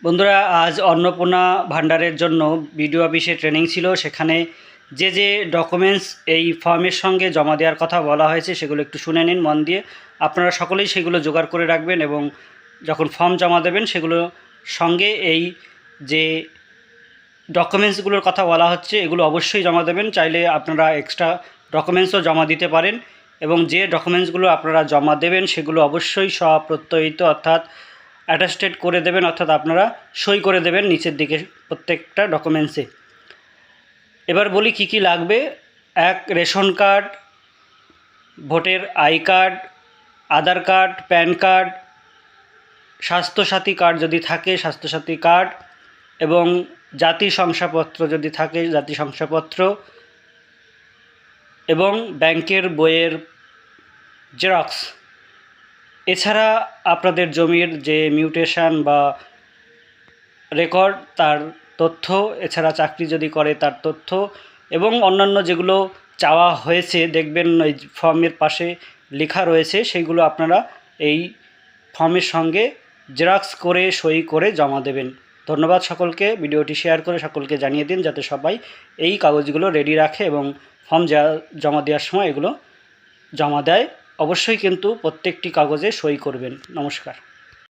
বন্ধুরা, আজ অন্নপূর্ণা ভান্ডারের জন্য বিডিও অফিসে ট্রেনিং ছিল। সেখানে যে ডকুমেন্টস এই ফর্মের সঙ্গে জমা দেওয়ার কথা বলা হয়েছে সেগুলো একটু শুনে নিন মন দিয়ে। আপনারা সকলেই সেগুলো জোগাড় করে রাখবেন এবং যখন ফর্ম জমা দেবেন সেগুলো সঙ্গে এই যে ডকুমেন্টসগুলোর কথা বলা হচ্ছে এগুলো অবশ্যই জমা দেবেন। চাইলে আপনারা এক্সট্রা ডকুমেন্টসও জমা দিতে পারেন এবং যে ডকুমেন্টসগুলো আপনারা জমা দেবেন সেগুলো অবশ্যই স্বপ্রত্যয়িত অর্থাৎ অ্যাটাস্টেড করে দেবেন, অর্থাৎ আপনারা সই করে দেবেন নিচের দিকে প্রত্যেকটা ডকুমেন্টসে। এবার বলি কি কি লাগবে। এক, রেশন কার্ড, ভোটের I card, Aadhaar card, PAN card, Swasthya Sathi card যদি থাকে স্বাস্থ্যসাথী কার্ড, এবং জাতি শংসাপত্র যদি থাকে জাতি শংসাপত্র, এবং ব্যাংকের বইয়ের জেরক্স। এছাড়া আপনাদের জমির যে মিউটেশন বা রেকর্ড তার তথ্য, এছাড়া চাকরি যদি করে তার তথ্য, এবং অন্যান্য যেগুলো চাওয়া হয়েছে দেখবেন এই ফর্মের পাশে লেখা রয়েছে, সেইগুলো আপনারা এই ফর্মের সঙ্গে জেরক্স করে সই করে জমা দেবেন। ধন্যবাদ সকলকে। ভিডিওটি শেয়ার করে সকলকে জানিয়ে দিন যাতে সবাই এই কাগজগুলো রেডি রাখে এবং ফর্ম জমা দেওয়ার সময় এগুলো জমা দেয়। অবশ্যই কিন্তু প্রত্যেকটি কাগজে সই করবেন। নমস্কার।